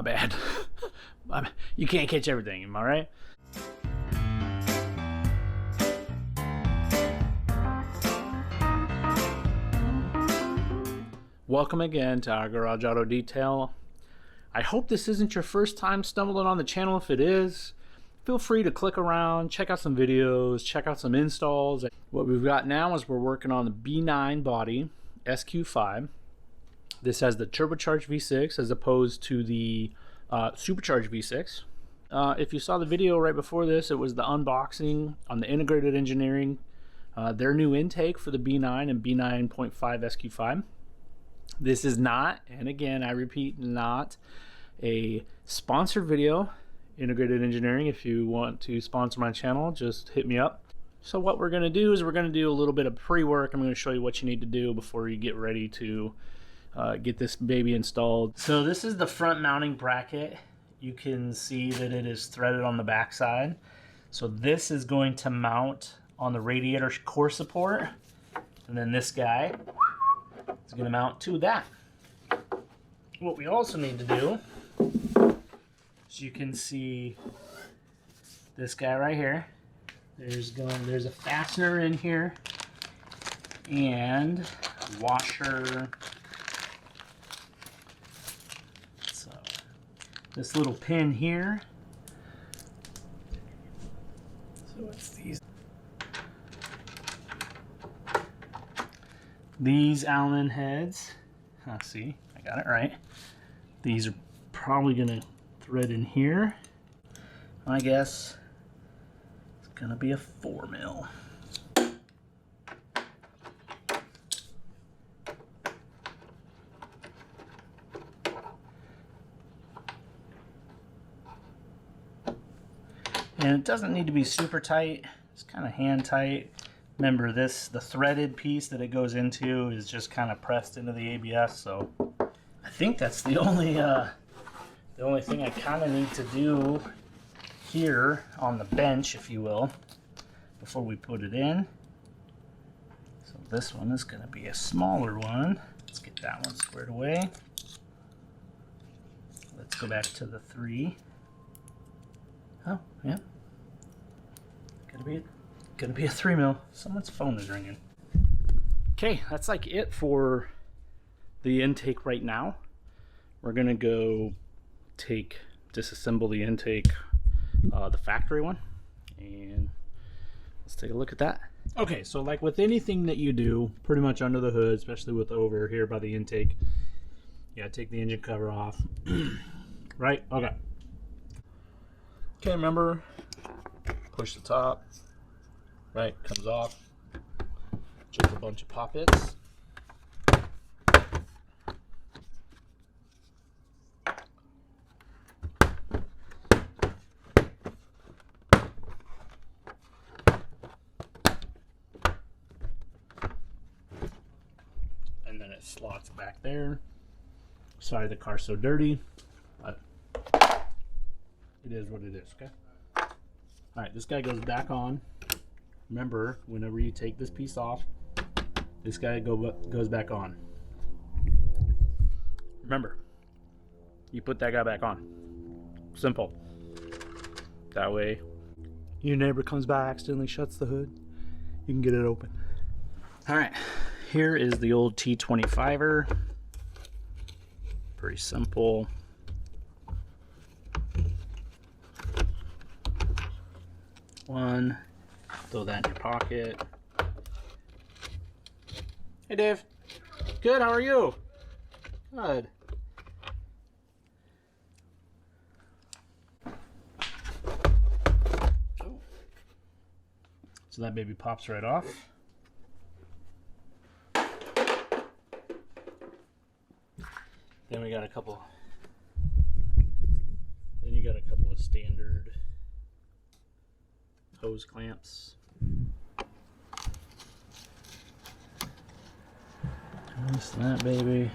bad. You can't catch everything, am I right? Welcome again to our Garage Auto Detail. I hope this isn't your first time stumbling on the channel. If it is, feel free to click around, check out some videos, check out some installs. What we've got now is we're working on the B9 body, SQ5. This has the turbocharged V6 as opposed to the supercharged V6. If you saw the video right before this, it was the unboxing on the Integrated Engineering, their new intake for the B9 and B9.5 SQ5. This is not, and again I repeat, not a sponsored video. Integrated Engineering, if you want to sponsor my channel, just hit me up. So what we're going to do is we're going to do a little bit of pre-work. I'm going to show you what you need to do before you get ready to get this baby installed. So this is the front mounting bracket. You can see that it is threaded on the back side. So this is going to mount on the radiator core support, and then this guy is going to mount to that. What we also need to do is, you can see this guy right here. There's a fastener in here and a washer. So this little pin here. So it's these Allen heads. Let's see, I got it right. These are probably gonna thread in here. I guess it's gonna be a 4mm. And it doesn't need to be super tight. It's kind of hand tight. Remember this, the threaded piece that it goes into is just kind of pressed into the ABS. So I think that's the only thing I kind of need to do here on the bench, if you will, before we put it in. So this one is going to be a smaller one. Let's get that one squared away. Let's go back to the 3. Oh, yeah. Gonna be a 3mm. Someone's phone is ringing. Okay, that's like it for the intake right now. We're gonna go disassemble the intake, the factory one, and let's take a look at that. Okay, so like with anything that you do, pretty much under the hood, especially with over here by the intake, you gotta take the engine cover off. Right? Okay. Okay, remember, push the top. Right, comes off. Just a bunch of poppets. And then it slots back there. Sorry the car's so dirty, but it is what it is, okay? Alright, this guy goes back on. Remember, whenever you take this piece off, this guy goes back on. Remember, you put that guy back on. Simple. That way, your neighbor comes by, accidentally shuts the hood, you can get it open. Alright, here is the old T25er. Pretty simple. One. Throw that in your pocket. Hey Dave. Good, how are you? Good. So that baby pops right off. Then we got a couple. Then you got a couple of standard hose clamps. Just that baby.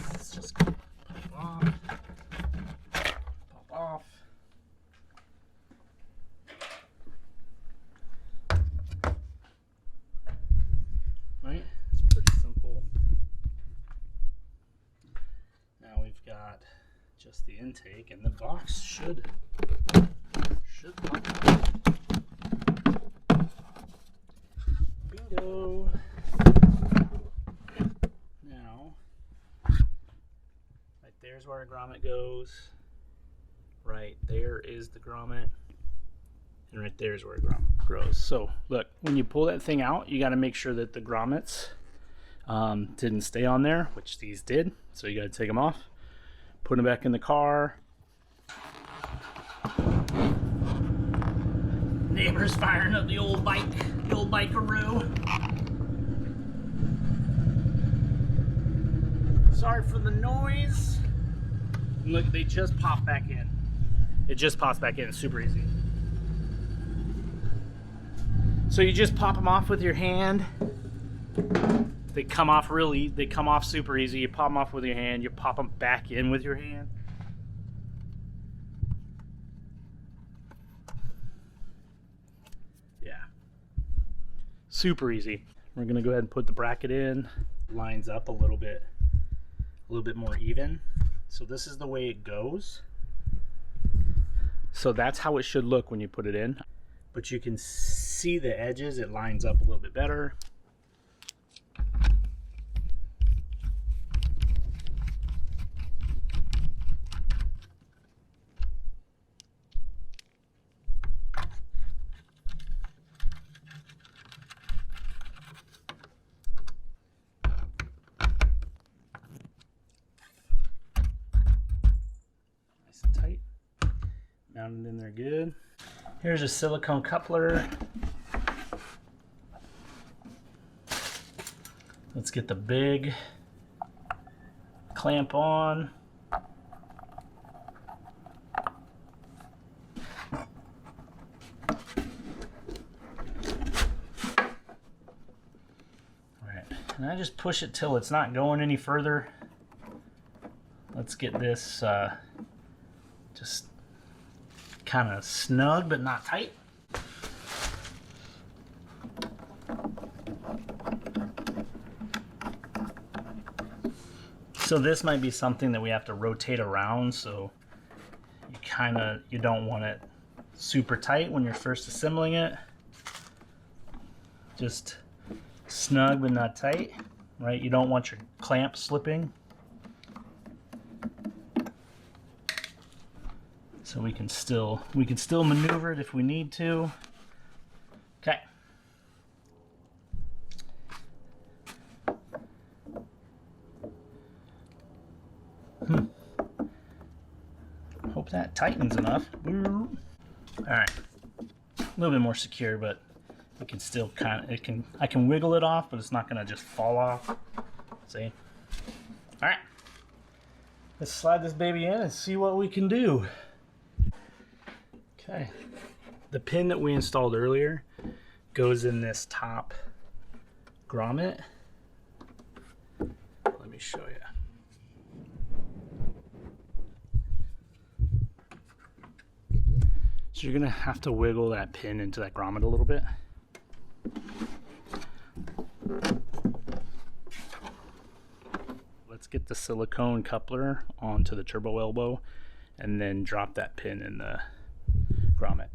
Let's just pop off. Pop off. just the intake, and the box should pop out. Bingo. Now, right there's where our grommet goes. Right there is the grommet. And right there's where grommet grows. So look, when you pull that thing out, you got to make sure that the grommets didn't stay on there, which these did. So you got to take them off, put them back in the car. Neighbor's firing up the old bikeroo. Sorry for the noise. Look, they just pop back in. It just pops back in. It's super easy. So you just pop them off with your hand. They come off super easy. You pop them off with your hand, you pop them back in with your hand. Yeah. Super easy. We're gonna go ahead and put the bracket in. Lines up a little bit more even. So this is the way it goes. So that's how it should look when you put it in. But you can see the edges, it lines up a little bit better. Nice and tight. Mounted in there good. Here's a silicone coupler. Let's get the big clamp on. All right, and I just push it till it's not going any further. Let's get this just kind of snug but not tight. So this might be something that we have to rotate around, so you don't want it super tight when you're first assembling it. Just snug but not tight, right? You don't want your clamp slipping. So we can still maneuver it if we need to. Okay. Hope that tightens enough. All right. A little bit more secure, but it can still I can wiggle it off, but it's not gonna just fall off. See? All right. Let's slide this baby in and see what we can do. Okay, the pin that we installed earlier goes in this top grommet. Let me show you. So you're gonna have to wiggle that pin into that grommet a little bit. Let's get the silicone coupler onto the turbo elbow and then drop that pin in the grommet.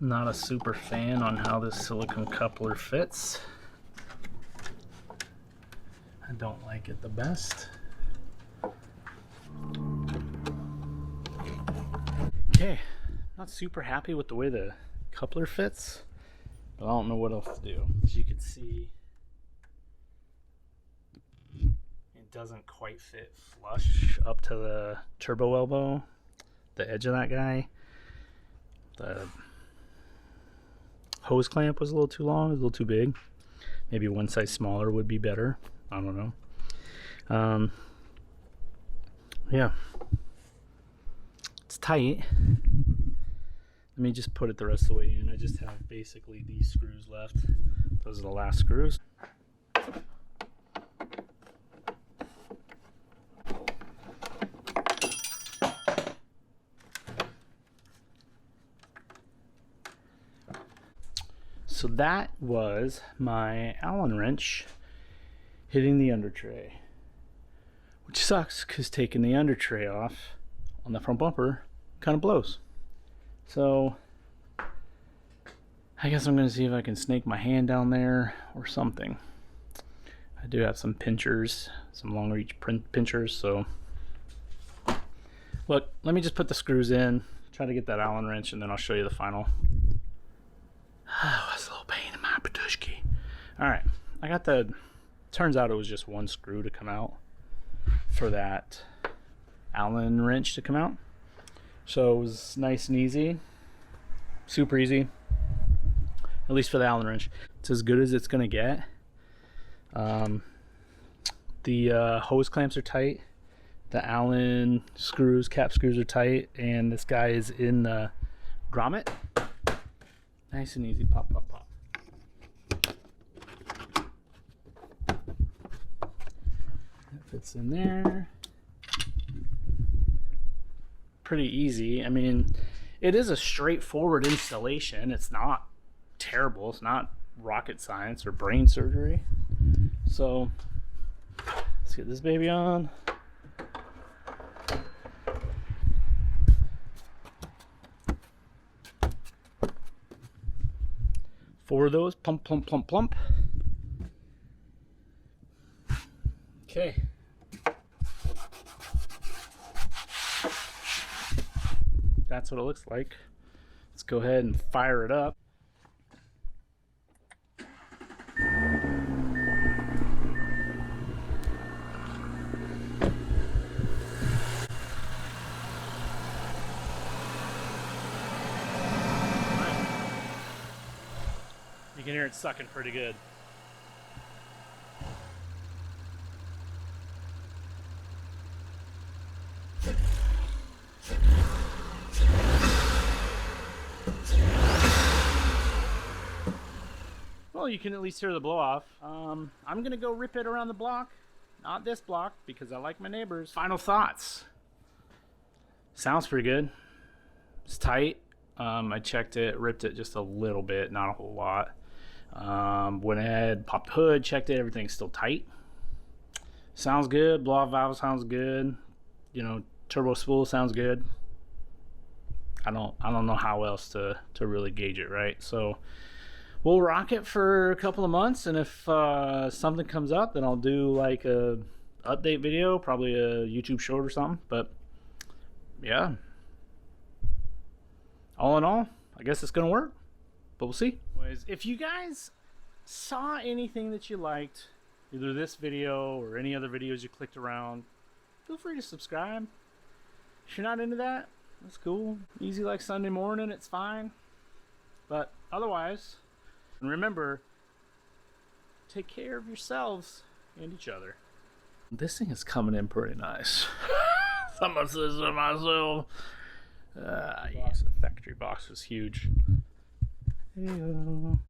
Not a super fan on how this silicone coupler fits. I don't like it the best. Okay, not super happy with the way the coupler fits, but I don't know what else to do. As you can see, it doesn't quite fit flush up to the turbo elbow, the edge of that guy. The hose clamp was a little too long, a little too big. Maybe one size smaller would be better. I don't know. Yeah, it's tight. Let me just put it the rest of the way in. I just have basically these screws left. Those are the last screws. So that was my Allen wrench hitting the under tray, which sucks because taking the under tray off on the front bumper kind of blows. So I guess I'm going to see if I can snake my hand down there or something. I do have some pinchers, some long reach pinchers. So look, let me just put the screws in, try to get that Allen wrench, and then I'll show you the final. Oh, that's a little pain in my patushki. All right, I got the, turns out it was just one screw to come out for that Allen wrench to come out. So it was nice and easy, super easy, at least for the Allen wrench. It's as good as it's gonna get. The hose clamps are tight. The Allen screws, cap screws are tight, and this guy is in the grommet. Nice and easy, pop, pop, pop. That fits in there. Pretty easy. I mean, it is a straightforward installation. It's not terrible. It's not rocket science or brain surgery. So let's get this baby on. Four of those, plump, plump, plump, plump. Okay. That's what it looks like. Let's go ahead and fire it up. You can hear it sucking pretty good. Well, you can at least hear the blow off. I'm gonna go rip it around the block. Not this block, because I like my neighbors. Final thoughts. Sounds pretty good. It's tight. I checked it, ripped it just a little bit, not a whole lot. Went ahead, popped the hood, checked it, everything's still tight. Sounds good. Blow off valve sounds good. You know, turbo spool sounds good. I don't know how else to really gauge it, right? So we'll rock it for a couple of months, and if something comes up, then I'll do like a update video, probably a YouTube short or something. But yeah, all in all, I guess it's gonna work, but we'll see. Anyways, if you guys saw anything that you liked, either this video or any other videos you clicked around, feel free to subscribe. If you're not into that, that's cool. Easy like Sunday morning, it's fine. But otherwise, and remember, take care of yourselves and each other. This thing is coming in pretty nice. Someone says to myself, yeah, the factory box was huge. Hey-o.